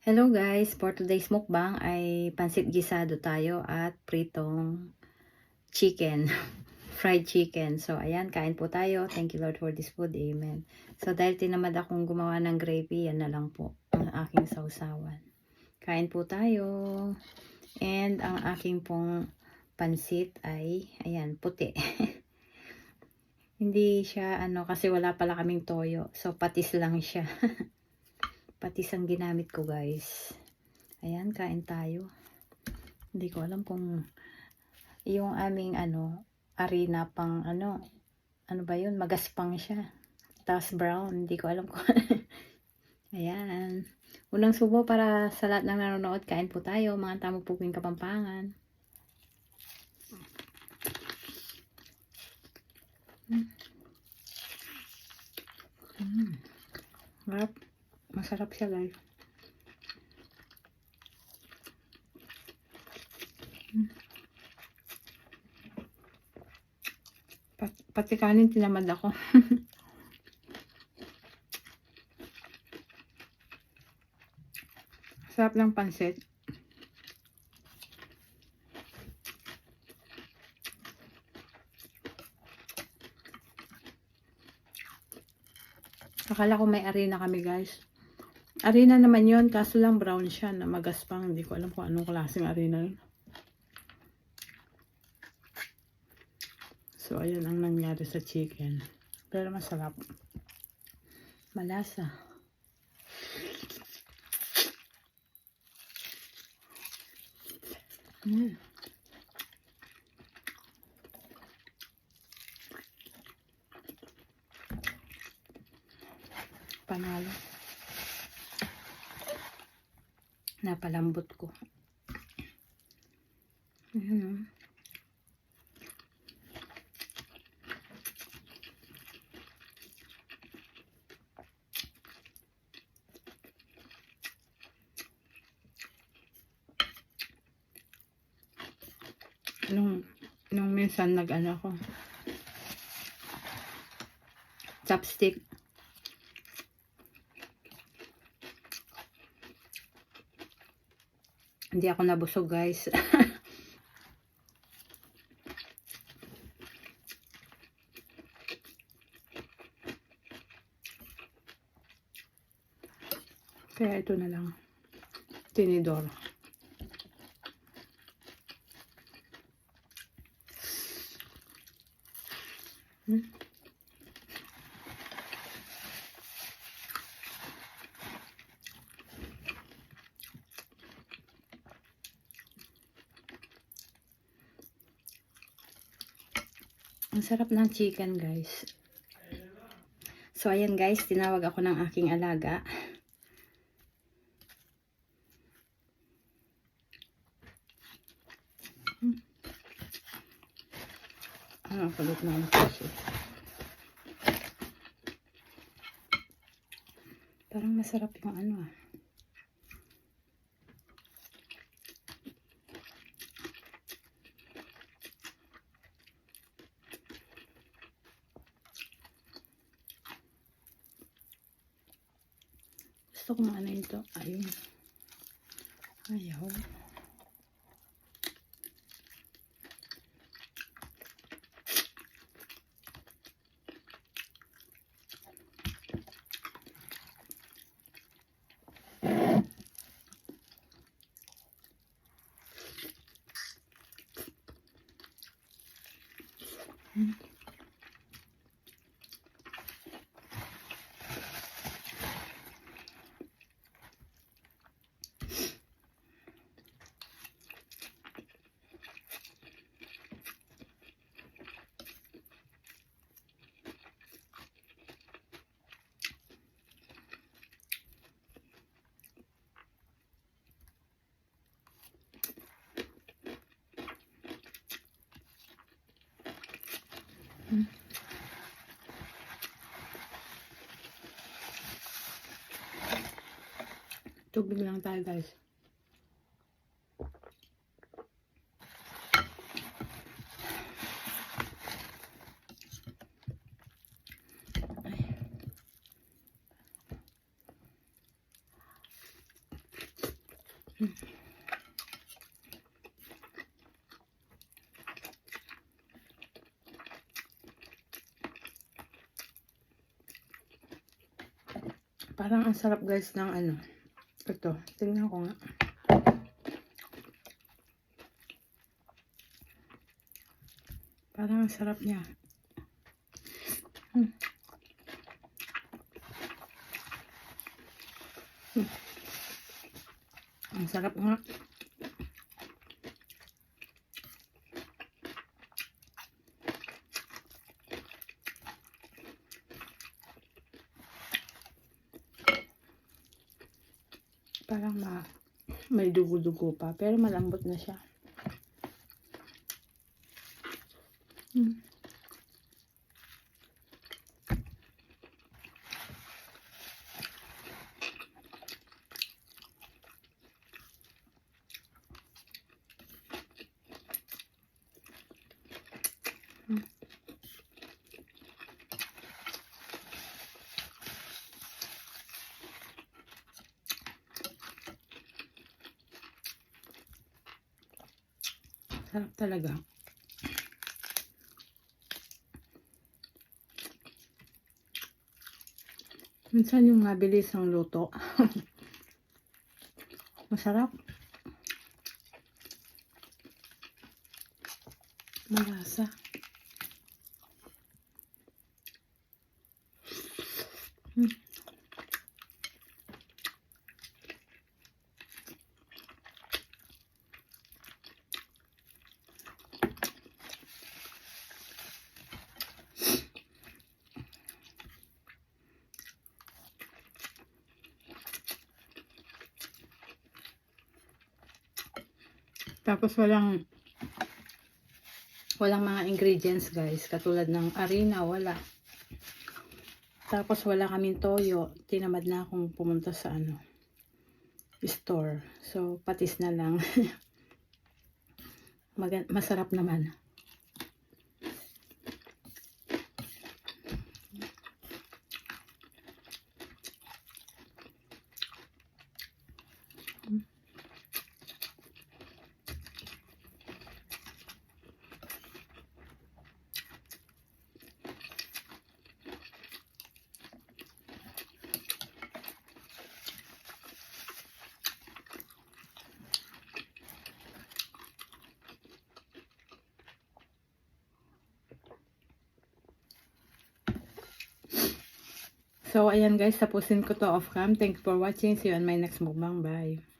Hello guys, for today's mukbang ay pansit gisado tayo at pritong chicken, fried chicken. So ayan, kain po tayo. Thank you Lord for this food, amen. So dahil tinamad akong gumawa ng gravy, yan na lang po ang aking sausawan. Kain po tayo. And ang aking pong pansit ay, ayan, puti. Hindi siya kasi wala pala kaming toyo. So patis lang siya. Patis ang ginamit ko guys. Ayan, kain tayo. Hindi ko alam kung yung aming arena pang ano ba yun, magaspang siya. Tapos brown, hindi ko alam kung ayan. Unang subo para sa lahat ng nanonood, kain po tayo, mga tamang puging Kapampangan. Sarap. Masarap siya guys. Pati kanin tinamad ako. Sarap ng pansit. Akala ko may arena kami guys. Arena naman yon, kaso lang brown siya na magaspang. Hindi ko alam kung anong klaseng arena yun. So, ayan ang nangyari sa chicken. Pero masarap. Malasa. Panalo. Napalambot ko. Ayan. Nung minsan ako chopstick, hindi ako nabusog guys. Kaya ito na lang, tinidor. Ang sarap ng chicken guys. So ayan guys, tinawag ako ng aking alaga. Kulit na ang kasi. Parang masarap yung gusto ko ito. Ayun. Ayaw. Tubig lang tayo guys. Parang ang sarap guys ng ano. Ito, tingnan ko nga. Parang ang sarap niya. Ang sarap nga. Parang may dugo-dugo pa. Pero malambot na siya. Sarap talaga. Minsan yung mabilis ang luto. Masarap. Malasa. Tapos walang mga ingredients guys. Katulad ng harina, wala. Tapos wala kaming toyo. Tinamad na akong pumunta sa store. So, patis na lang. Masarap naman. So, ayan guys, tapusin ko to off cam. Thank you for watching. See you on my next mukbang. Bye.